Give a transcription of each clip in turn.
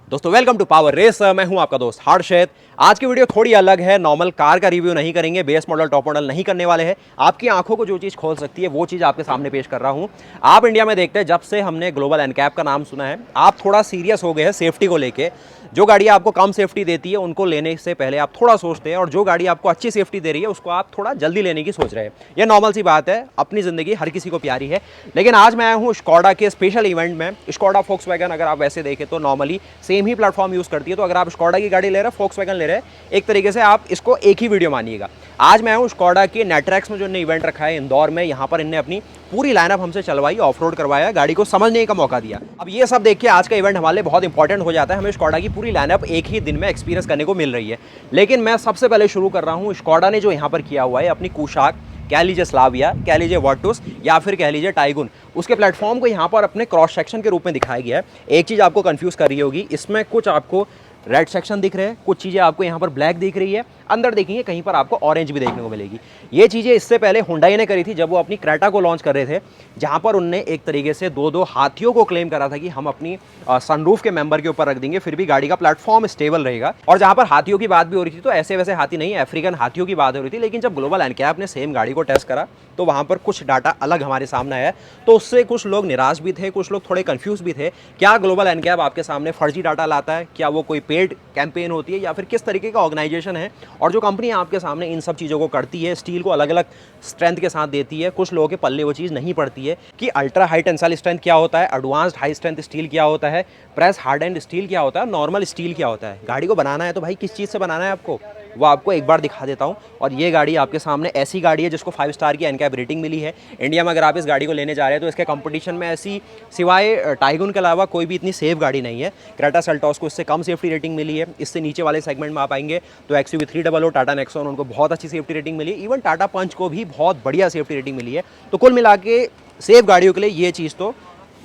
दोस्तों welcome to power race. मैं हूं आपका दोस्त हर्षित। आज की वीडियो थोड़ी अलग है। नॉर्मल कार का रिव्यू नहीं करेंगे, बेस मॉडल टॉप मॉडल नहीं करने वाले हैं। आपकी आंखों को जो चीज़ खोल सकती है वो चीज़ आपके सामने पेश कर रहा हूं। आप इंडिया में देखते हैं, जब से हमने ग्लोबल एनकैप का नाम सुना है आप थोड़ा सीरियस हो गए हैं सेफ्टी को लेके। जो गाड़ी आपको कम सेफ्टी देती है उनको लेने से पहले आप थोड़ा सोचते हैं, और जो गाड़ी आपको अच्छी सेफ्टी दे रही है उसको आप थोड़ा जल्दी लेने की सोच रहे हैं। ये नॉर्मल सी बात है, अपनी ज़िंदगी हर किसी को प्यारी है। लेकिन आज मैं आया हूँ स्कोडा के स्पेशल इवेंट में। स्कोडा फोक्सवैगन अगर आप वैसे देखें तो नॉर्मली सेम ही प्लेटफॉर्म यूज़ करती है, तो अगर आप स्कोडा की गाड़ी ले रहे हैं, फोक्सवैगन ले रहे हैं, एक तरीके से आप इसको एक ही वीडियो मानिएगा। आज मैं हूँ स्कोडा के नेट्रैक्स में, जो इन्हें इवेंट रखा है इंदौर में। यहाँ पर इन्हें अपनी पूरी लाइनअप हमसे चलवाई, ऑफ रोड करवाया, गाड़ी को समझने का मौका दिया। अब ये सब देख के आज का इवेंट हमारे लिए बहुत इंपॉर्टेंट हो जाता है। हमें स्कोडा की पूरी लाइनअप एक ही दिन में एक्सपीरियंस करने को मिल रही है। लेकिन मैं सबसे पहले शुरू कर रहा हूँ स्कोडा ने जो यहाँ पर किया हुआ है अपनी कुशाक, कह लीजिए स्लाविया, कह लीजिए वर्टुस, या फिर कह लीजिए टाइगुन, उसके प्लेटफॉर्म को यहाँ पर अपने क्रॉस सेक्शन के रूप में दिखाया गया है। एक चीज़ आपको कंफ्यूज कर रही होगी, इसमें कुछ आपको रेड सेक्शन दिख रहे हैं, कुछ चीज़ें आपको यहाँ पर ब्लैक दिख रही है, अंदर देखेंगे कहीं पर आपको ऑरेंज भी देखने को मिलेगी। ये चीज़ें इससे पहले हुंडई ने करी थी जब वो अपनी क्रेटा को लॉन्च कर रहे थे, जहाँ पर उनने एक तरीके से दो हाथियों को क्लेम करा था कि हम अपनी सनरूफ के मेंबर के ऊपर रख देंगे, फिर भी गाड़ी का प्लेटफॉर्म स्टेबल रहेगा। और जहाँ पर हाथियों की बात भी हो रही थी तो ऐसे वैसे हाथी नहीं, अफ्रीकन हाथियों की बात हो रही थी। लेकिन जब ग्लोबल एनकैप ने सेम गाड़ी को टेस्ट करा तो वहाँ पर कुछ डाटा अलग हमारे सामने आया, तो उससे कुछ लोग निराश भी थे, कुछ लोग थोड़े कंफ्यूज भी थे। क्या ग्लोबल एनकैप आपके सामने फर्जी डाटा लाता है? क्या वो कोई पेड कैंपेन होती है, या फिर किस तरीके का ऑर्गेनाइजेशन है? और जो कंपनी आपके सामने इन सब चीज़ों को करती है, स्टील को अलग अलग स्ट्रेंथ के साथ देती है, कुछ लोगों के पल्ले वो चीज़ नहीं पड़ती है कि अल्ट्रा हाई टेंसाइल स्ट्रेंथ क्या होता है, एडवांस्ड हाई स्ट्रेंथ स्टील क्या होता है, प्रेस हार्डेंड स्टील क्या होता है, नॉर्मल स्टील क्या होता है। गाड़ी को बनाना है तो भाई किस चीज़ से बनाना है आपको, वो आपको एक बार दिखा देता हूँ। और ये गाड़ी आपके सामने ऐसी गाड़ी है जिसको 5 स्टार की एनकैप रेटिंग मिली है। इंडिया में अगर आप इस गाड़ी को लेने जा रहे हैं तो इसके कंपटीशन में ऐसी सिवाय टाइगुन के अलावा कोई भी इतनी सेफ गाड़ी नहीं है। क्रेटा सेल्टॉस को इससे कम सेफ्टी रेटिंग मिली है। इससे नीचे वाले सेगमेंट में आप आएंगे तो XUV 300, टाटा नेक्सॉन, उनको बहुत अच्छी सेफ्टी रेटिंग मिली है। इवन टाटा पंच को भी बहुत बढ़िया सेफ्टी रेटिंग मिली है। तो कुल मिला के सेफ गाड़ियों के लिए ये चीज़ तो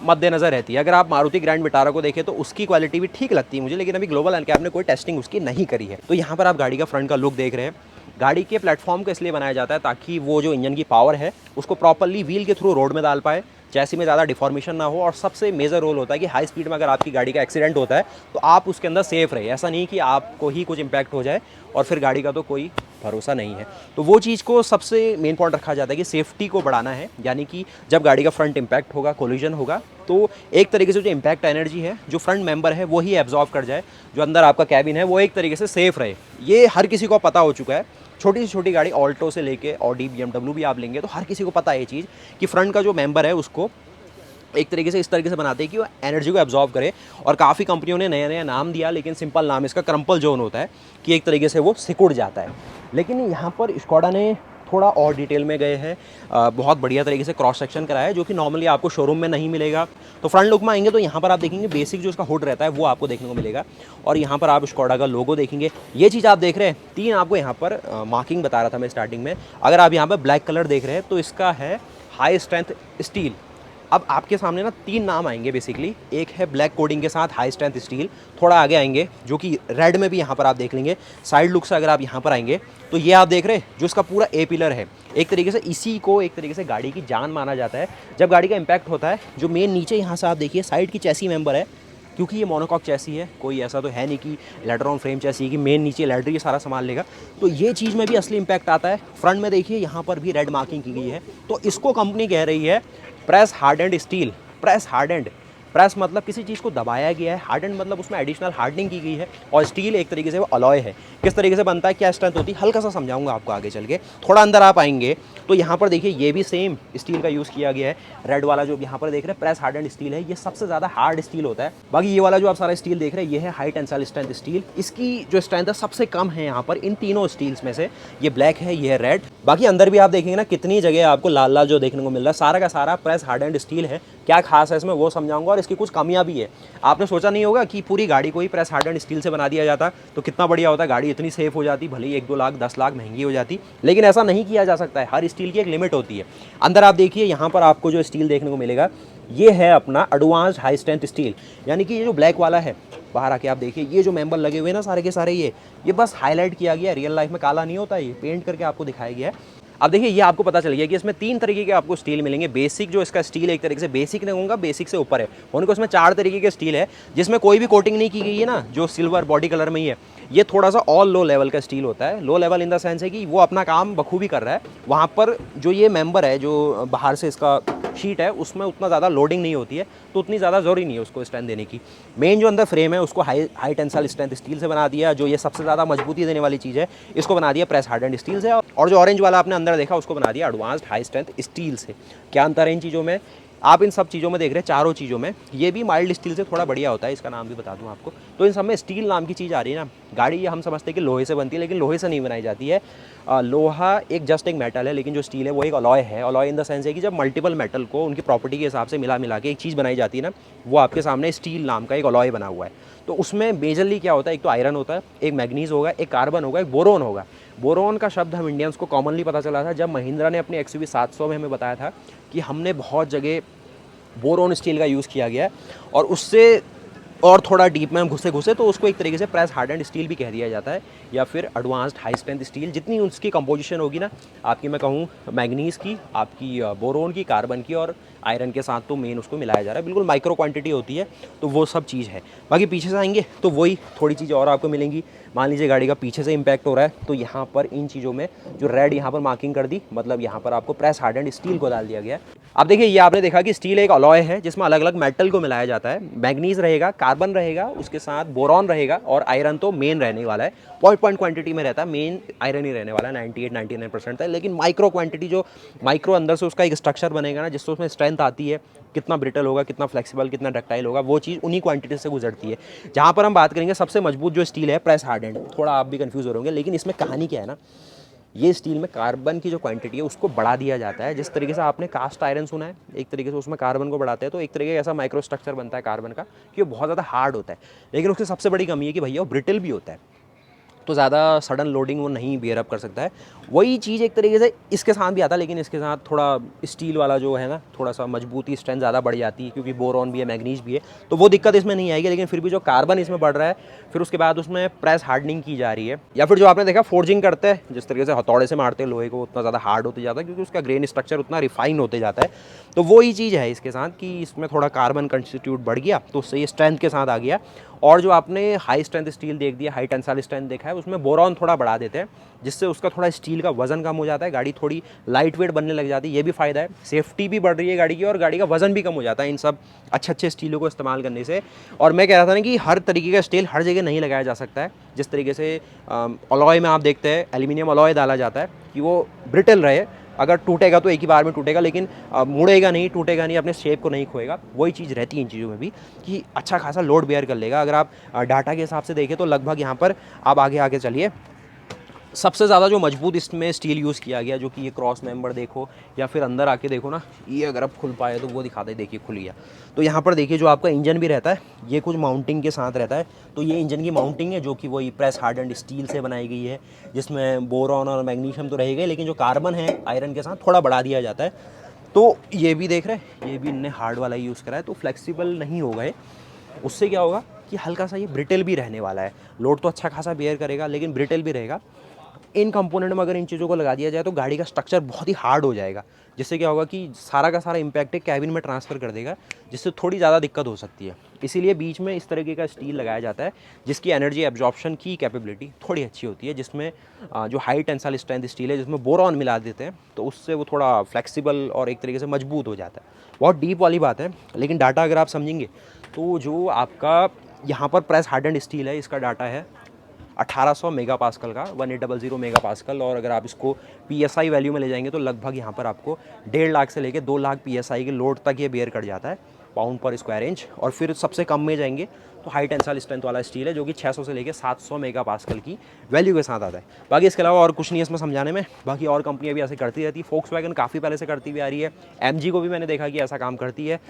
मद्देनजर रहती है। अगर आप मारुति ग्रैंड विटारा को देखें तो उसकी क्वालिटी भी ठीक लगती है मुझे, लेकिन अभी ग्लोबल एनकैप ने कोई टेस्टिंग उसकी नहीं करी है। तो यहाँ पर आप गाड़ी का फ्रंट का लुक देख रहे हैं। गाड़ी के प्लेटफॉर्म को इसलिए बनाया जाता है ताकि वो जो इंजन की पावर है उसको प्रॉपरली व्हील के थ्रू रोड में डाल पाए, चैसी में ज़्यादा डिफॉर्मेशन ना हो। और सबसे मेजर रोल होता है कि हाई स्पीड में अगर आपकी गाड़ी का एक्सीडेंट होता है तो आप उसके अंदर सेफ रहे। ऐसा नहीं कि आपको ही कुछ इम्पैक्ट हो जाए और फिर गाड़ी का तो कोई भरोसा नहीं है। तो वो चीज़ को सबसे मेन पॉइंट रखा जाता है कि सेफ्टी को बढ़ाना है, यानी कि जब गाड़ी का फ्रंट इम्पैक्ट होगा, कोलिजन होगा, तो एक तरीके से जो इम्पैक्ट एनर्जी है जो फ्रंट मेंबर है वो ही एब्जॉर्ब कर जाए, जो अंदर आपका कैबिन है वो एक तरीके से सेफ रहे। ये हर किसी को पता हो चुका है। छोटी से छोटी गाड़ी ऑल्टो से लेके ऑडी, BMW भी आप लेंगे तो हर किसी को पता है ये चीज़ कि फ्रंट का जो मेंबर है उसको एक तरीके से इस तरीके से बनाते हैं कि वो एनर्जी को एब्जॉर्ब करे। और काफ़ी कंपनियों ने नया नया नाम दिया, लेकिन सिंपल नाम इसका क्रम्पल जोन होता है कि एक तरीके से वो सिकुड़ जाता है। लेकिन यहाँ पर स्कोडा ने थोड़ा और डिटेल में गए हैं, बहुत बढ़िया तरीके से क्रॉस सेक्शन कराया है, जो कि नॉर्मली आपको शोरूम में नहीं मिलेगा। तो फ्रंट लुक में आएंगे तो यहाँ पर आप देखेंगे बेसिक जो इसका हुड रहता है वो आपको देखने को मिलेगा। और यहाँ पर आप स्कोडा का लोगो देखेंगे। ये चीज़ आप देख रहे हैं, 3 आपको यहाँ पर मार्किंग बता रहा था मैं स्टार्टिंग में। अगर आप यहाँ पर ब्लैक कलर देख रहे हैं तो इसका है हाई स्ट्रेंथ स्टील। अब आपके सामने ना 3 नाम आएंगे बेसिकली। एक है ब्लैक कोडिंग के साथ हाई स्ट्रेंथ स्टील, थोड़ा आगे आएंगे जो कि रेड में भी यहाँ पर आप देख लेंगे। साइड लुक से अगर आप यहाँ पर आएंगे तो ये आप देख रहे हैं जो इसका पूरा A पिलर है। एक तरीके से इसी को एक तरीके से गाड़ी की जान माना जाता है। जब गाड़ी का इम्पैक्ट होता है, जो मेन नीचे यहाँ से आप देखिए साइड की चैसी मेंबर है, क्योंकि ये मोनोकॉक चैसी है, कोई ऐसा तो है नहीं कि लेटर ऑन फ्रेम चैसी कि मेन नीचे लेडर ये सारा सामान लेगा। तो ये चीज़ में भी असली इम्पैक्ट आता है। फ्रंट में देखिए यहाँ पर भी रेड मार्किंग की गई है। तो इसको कंपनी कह रही है press hardened steel. Press hardened, press मतलब किसी चीज़ को दबाया गया है, हार्डेंड मतलब उसमें एडिशनल हार्डनिंग की गई है, और स्टील एक तरीके से वो अलॉय है। किस तरीके से बनता है, क्या स्ट्रेंथ होती है, हल्का सा समझाऊंगा आपको आगे चल के। थोड़ा अंदर आप आएंगे तो यहाँ पर देखिए ये भी सेम स्टील का यूज़ किया गया है। रेड वाला जो यहाँ पर देख रहे हैं प्रेस हार्डेंड स्टील है, ये सबसे ज़्यादा हार्ड स्टील होता है। बाकी ये वाला जो आप सारा स्टील देख रहे हैं ये है हाई टेंसाइल स्ट्रेंथ स्टील। इसकी जो स्ट्रेंथ है सबसे कम है यहाँ पर इन तीनों स्टील्स में से। ये ब्लैक है, ये है रेड। बाकी अंदर भी आप देखेंगे ना कितनी जगह आपको लाल लाल जो देखने को मिल रहा है, सारा का सारा प्रेस हार्डेंड स्टील है। क्या खास है इसमें वो समझाऊंगा, और इसकी कुछ कमियां भी है। आपने सोचा नहीं होगा कि पूरी गाड़ी को ही प्रेस हार्डेंड स्टील से बना दिया जाता तो कितना बढ़िया होता, गाड़ी इतनी सेफ हो जाती, भले ही 1-2 लाख 10 लाख महंगी हो जाती। लेकिन ऐसा नहीं किया जा सकता है, हर स्टील की एक लिमिट होती है। अंदर आप देखिए यहाँ पर आपको जो स्टील देखने को मिलेगा ये है अपना एडवांस्ड हाई स्ट्रेंथ स्टील, यानी कि ये जो ब्लैक वाला है, बाहर आके आप देखिए ये जो मेंबर लगे हुए हैं ना सारे के सारे, ये बस हाईलाइट किया गया। रियल लाइफ में काला नहीं होता, ये पेंट करके आपको दिखाया गया है। अब देखिए ये आपको पता चल गया कि इसमें 3 तरीके के आपको स्टील मिलेंगे। बेसिक जो इसका स्टील है एक तरीके से बेसिक नहीं होगा, बेसिक से ऊपर है उनको, इसमें 4 तरीके के स्टील है जिसमें कोई भी कोटिंग नहीं की गई है ना, जो सिल्वर बॉडी कलर में ही है। ये थोड़ा सा ऑल लो लेवल का स्टील होता है। Low level in the sense है कि वो अपना काम बखूबी कर रहा है। वहाँ पर जो ये मेंबर है, जो बाहर से इसका शीट है, उसमें उतना ज़्यादा लोडिंग नहीं होती है, तो उतनी ज़्यादा ज़रूरी नहीं है उसको स्ट्रेंथ देने की। मेन जो अंदर फ्रेम है उसको हाई टेंसाइल स्ट्रेंथ स्टील से बना दिया। जो ये सबसे ज़्यादा मजबूती देने वाली चीज़ है, इसको बना दिया प्रेस हार्डन्ड स्टील से। और जो ऑरेंज वाला आपने अंदर देखा, उसको बना दिया एडवांस्ड हाई स्ट्रेंथ स्टील से। क्या अंतर है इन चीज़ों में? आप इन सब चीज़ों में देख रहे हैं, चारों चीज़ों में ये भी माइल्ड स्टील से थोड़ा बढ़िया होता है, इसका नाम भी बता दूं आपको। तो इन सब में स्टील नाम की चीज़ आ रही है ना। गाड़ी ये हम समझते हैं कि लोहे से बनती है, लेकिन लोहे से नहीं बनाई जाती है। लोहा एक जस्ट एक मेटल है, लेकिन जो स्टील है वो एक अलॉय है। अलॉय इन द सेंस है कि जब मल्टीपल मेटल को उनकी प्रॉपर्टी के हिसाब से मिला के एक चीज़ बनाई जाती है ना, वो आपके सामने स्टील नाम का एक अलॉय बना हुआ है। तो उसमें मेजरली क्या होता है, एक तो आयरन होता है, एक मैग्नीज होगा, एक कार्बन होगा, एक बोरोन होगा। बोरोन का शब्द हम इंडियंस को कॉमनली पता चला था जब महिंद्रा ने अपनी XUV 700 में हमें बताया था कि हमने बहुत जगह बोरोन स्टील का यूज़ किया गया है, और उससे और थोड़ा डीप में हम घुसे तो उसको एक तरीके से प्रेस हार्डन्ड स्टील भी कह दिया जाता है, या फिर एडवांस्ड हाई स्ट्रेंथ स्टील। जितनी उसकी कंपोजिशन होगी ना आपकी, मैं कहूँ मैग्नीज़ की, आपकी बोरोन की, कार्बन की और आयरन के साथ, तो मेन उसको मिलाया जा रहा है। बिल्कुल माइक्रो क्वांटिटी होती है, तो वो सब चीज़ है। बाकी पीछे से आएंगे तो वही थोड़ी चीज़ और आपको मिलेंगी। मान लीजिए गाड़ी का पीछे से इम्पैक्ट हो रहा है, तो यहाँ पर इन चीज़ों में जो रेड यहाँ पर मार्किंग कर दी, मतलब यहाँ पर आपको प्रेस हार्डन्ड स्टील को डाल दिया गया है। अब देखिए ये आपने देखा कि स्टील एक अलॉय है जिसमें अलग अलग मेटल को मिलाया जाता है। मैग्नीज रहेगा, कार्बन रहेगा, उसके साथ बोरॉन रहेगा, और आयरन तो मेन रहने वाला है। पॉइंट क्वांटिटी में रहता है, मेन आयरन ही रहने वाला है, 98-99% है। लेकिन माइक्रो क्वांटिटी, जो माइक्रो अंदर से उसका एक स्ट्रक्चर बनेगा ना, जिससे उसमें स्ट्रेंथ आती है, कितना ब्रिटल होगा, कितना फ्लेक्सिबल, कितना डक्टाइल होगा, वो चीज़ उन्हीं क्वांटिटी से गुजरती है। जहाँ पर हम बात करेंगे सबसे मजबूत जो स्टील है, प्रेस हार्डन्ड। थोड़ा आप भी कंफ्यूज हो रहे होंगे, लेकिन इसमें कहानी क्या है ना, ये स्टील में कार्बन की जो क्वांटिटी है उसको बढ़ा दिया जाता है। जिस तरीके से आपने कास्ट आयरन सुना है, एक तरीके से उसमें कार्बन को बढ़ाते हैं, तो एक तरीके का ऐसा माइक्रो स्ट्रक्चर बनता है कार्बन का कि वो बहुत ज़्यादा हार्ड होता है। लेकिन उसकी सबसे बड़ी कमी है कि भैया वो ब्रिटल भी होता है, तो ज़्यादा सडन लोडिंग वो नहीं बियर अप कर सकता है। वही चीज़ एक तरीके से इसके साथ भी आता है, लेकिन इसके साथ थोड़ा स्टील वाला जो है ना, थोड़ा सा मजबूती, स्ट्रेंथ ज़्यादा बढ़ जाती है, क्योंकि बोरॉन भी है, मैग्नीज भी है, तो वो दिक्कत इसमें नहीं आएगी। लेकिन फिर भी जो कार्बन इसमें बढ़ रहा है, फिर उसके बाद उसमें प्रेस हार्डनिंग की जा रही है, या फिर जो आपने देखा फोर्जिंग करते हैं, जिस तरीके से हथौड़े से मारते हैं लोहे को, उतना ज़्यादा हार्ड होते जाता है, क्योंकि उसका ग्रेन स्ट्रक्चर उतना रिफाइन होते जाता है। तो वही चीज़ है इसके साथ कि इसमें थोड़ा कार्बन कंस्टिट्यूट बढ़ गया, तो उससे ये स्ट्रेंथ के साथ आ गया। और जो आपने हाई स्ट्रेंथ स्टील देख दिया, हाई टेंसाइल स्ट्रेंथ देखा है, उसमें बोरॉन थोड़ा बढ़ा देते हैं, जिससे उसका थोड़ा स्टील का वजन कम हो जाता है, गाड़ी थोड़ी लाइट वेट बनने लग जाती है। ये भी फ़ायदा है, सेफ्टी भी बढ़ रही है गाड़ी की, और गाड़ी का वजन भी कम हो जाता है इन सब अच्छे स्टीलों को इस्तेमाल करने से। और मैं कह रहा था ना कि हर तरीके का स्टील हर जगह नहीं लगाया जा सकता है। जिस तरीके से अलॉय में आप देखते हैं एल्यूमिनियम अलॉय डाला जाता है कि वो ब्रिटल रहे, अगर टूटेगा तो एक ही बार में टूटेगा, लेकिन मुड़ेगा नहीं, टूटेगा नहीं, अपने शेप को नहीं खोएगा। वही चीज़ रहती है इन चीज़ों में भी कि अच्छा खासा लोड बेयर कर लेगा। अगर आप डाटा के हिसाब से देखें तो लगभग यहाँ पर आप आगे चलिए, सबसे ज़्यादा जो मजबूत इसमें स्टील यूज़ किया गया, जो कि ये क्रॉस मेंबर देखो या फिर अंदर आके देखो ना, ये अगर आप खुल पाए तो वो दिखाते, देखिए खुल गया। तो यहाँ पर देखिए जो आपका इंजन भी रहता है, ये कुछ माउंटिंग के साथ रहता है। तो ये इंजन की माउंटिंग है, जो कि वही प्रेस हार्डन्ड स्टील से बनाई गई है, जिसमें बोरॉन और मैग्नीशियम तो रहेगा, लेकिन जो कार्बन है आयरन के साथ थोड़ा बढ़ा दिया जाता है। तो ये भी देख रहे हैं, ये भी इनने हार्ड वाला यूज़ करा है, तो फ्लेक्सिबल नहीं होगा ये। उससे क्या होगा कि हल्का सा ये ब्रिटल भी रहने वाला है। लोड तो अच्छा खासा बेयर करेगा, लेकिन ब्रिटल भी रहेगा। इन कंपोनेंट में अगर इन चीज़ों को लगा दिया जाए तो गाड़ी का स्ट्रक्चर बहुत ही हार्ड हो जाएगा, जिससे क्या होगा कि सारा का सारा इम्पैक्ट एक कैबिन में ट्रांसफ़र कर देगा, जिससे थोड़ी ज़्यादा दिक्कत हो सकती है। इसीलिए बीच में इस तरीके का स्टील लगाया जाता है, जिसकी एनर्जी एब्जॉर्प्शन की कैपेबिलिटी थोड़ी अच्छी होती है, जिसमें जो हाई टेंसाइल स्ट्रेंथ स्टील है, जिसमें बोरॉन मिला देते हैं, तो उससे वो थोड़ा फ्लेक्सिबल और एक तरीके से मजबूत हो जाता है। बहुत डीप वाली बात है, लेकिन डाटा अगर आप समझेंगे तो जो आपका यहाँ पर प्रेस हार्डन्ड स्टील है, इसका डाटा है 1800 मेगा पास्कल का, 1800 मेगा पास्कल। और अगर आप इसको PSI वैल्यू में ले जाएंगे तो लगभग यहाँ पर आपको 1.5 लाख से लेकर 2 लाख PSI के लोड तक ये बेयर कर जाता है, पाउंड पर स्क्वायर इंच। और फिर सबसे कम में जाएंगे तो हाई टेंसाइल स्ट्रेंथ वाला स्टील है, जो कि 600 से लेकर 700 मेगा पास्कल की वैल्यू के साथ आता है। बाकी इसके अलावा और कुछ नहीं है इसमें समझाने में। बाकी और कंपनियां भी ऐसे करती रहती है। फोक्सवैगन काफ़ी पहले से करती हुई आ रही है, MG को भी मैंने देखा कि ऐसा काम करती है।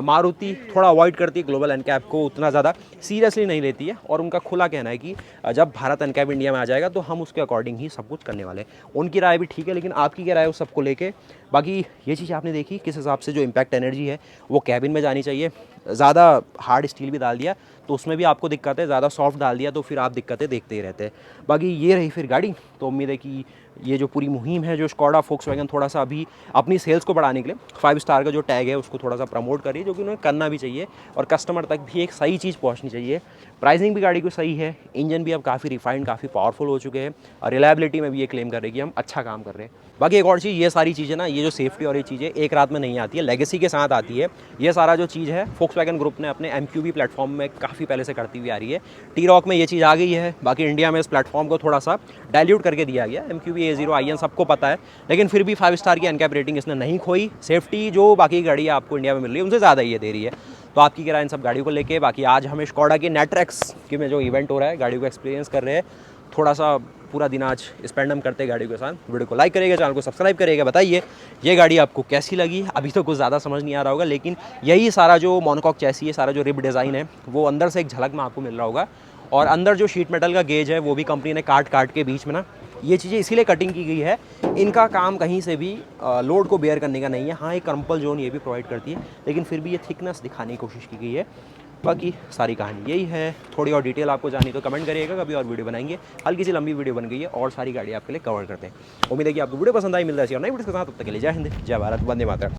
मारुति थोड़ा अवॉइड करती है, ग्लोबल एनकैप को उतना ज़्यादा सीरियसली नहीं लेती है, और उनका खुला कहना है कि जब भारत एनकैप इंडिया में आ जाएगा तो हम उसके अकॉर्डिंग ही सब कुछ करने वाले हैं। उनकी राय भी ठीक है, लेकिन आपकी क्या राय है उस सबको लेके। बाकी ये चीज़ आपने देखी किस हिसाब से जो इम्पैक्ट एनर्जी है वो कैबिन में जानी चाहिए। ज़्यादा हार्ड स्टील भी डाल दिया तो उसमें भी आपको दिक्कत है, ज़्यादा सॉफ्ट डाल दिया तो फिर आप दिक्कतें देखते ही रहते हैं। बाकी ये रही फिर गाड़ी। तो उम्मीद है कि ये जो पूरी मुहिम है, जो स्कोडा फोक्सवैगन थोड़ा सा अभी अपनी सेल्स को बढ़ाने के लिए 5 स्टार का जो टैग है उसको थोड़ा सा प्रमोट करिए, जो कि उन्हें करना भी चाहिए और कस्टमर तक भी एक सही चीज़ पहुंचनी चाहिए। प्राइसिंग भी गाड़ी को सही है, इंजन भी अब काफ़ी रिफाइंड, काफ़ी पावरफुल हो चुके हैं और रिलायबिलिटी में भी ये क्लेम कर रहे हैं कि हम अच्छा काम कर रहे हैं। बाकी एक और चीज़, ये सारी चीज़ें ना, ये जो सेफ्टी और ये चीज़ें एक रात में नहीं आती है, लेगेसी के साथ आती है। ये सारा जो चीज़ है फोक्सवैगन ग्रुप ने अपने MQB प्लेटफॉर्म में काफ़ी पहले से करती हुई आ रही है। T-Roc में ये चीज़ आ गई है, बाकी इंडिया में इस प्लेटफॉर्म को थोड़ा सा डाइल्यूट करके दिया गया। MQB A0 IN सबको पता है, लेकिन फिर भी 5 स्टार की एनकैप रेटिंग इसने नहीं खोई। सेफ्टी जो बाकी गाड़ी आपको इंडिया में मिल रही है उनसे ज़्यादा ये दे रही है। तो आपकी क्या राय इन सब गाड़ियों को लेके? बाकी आज हमें स्कोडा के नेट्रेक्स के में जो इवेंट हो रहा है, गाड़ियों को एक्सपीरियंस कर रहे हैं, थोड़ा सा पूरा दिन आज स्पेंड हम करते हैं गाड़ियों के साथ। वीडियो को लाइक करिएगा, चैनल को सब्सक्राइब करिएगा, बताइए ये गाड़ी आपको कैसी लगी। अभी तो कुछ ज़्यादा समझ नहीं आ रहा होगा, लेकिन यही सारा जो मोनोकॉक चैसी है, सारा जो रिब डिज़ाइन है, वो अंदर से एक झलक में आपको मिल रहा होगा। और अंदर जो शीट मेटल का गेज है वो भी कंपनी ने काट के बीच में ना ये चीज़ें इसीलिए कटिंग की गई है, इनका काम कहीं से भी लोड को बेयर करने का नहीं है। हाँ, एक क्रम्पल जोन ये भी प्रोवाइड करती है, लेकिन फिर भी ये थिकनेस दिखाने की कोशिश की गई है। बाकी सारी कहानी यही है। थोड़ी और डिटेल आपको जानी तो कमेंट करिएगा, कभी और वीडियो बनाएंगे। हल्की सी लंबी वीडियो बन गई है और सारी गाड़ी आपके लिए कवर करते हैं। उम्मीद है कि आपको वीडियो पसंद आई। मिलता है और नई वीडियो के साथ, तब तक के लिए जय हिंद, जय भारत, वंदे मातरम।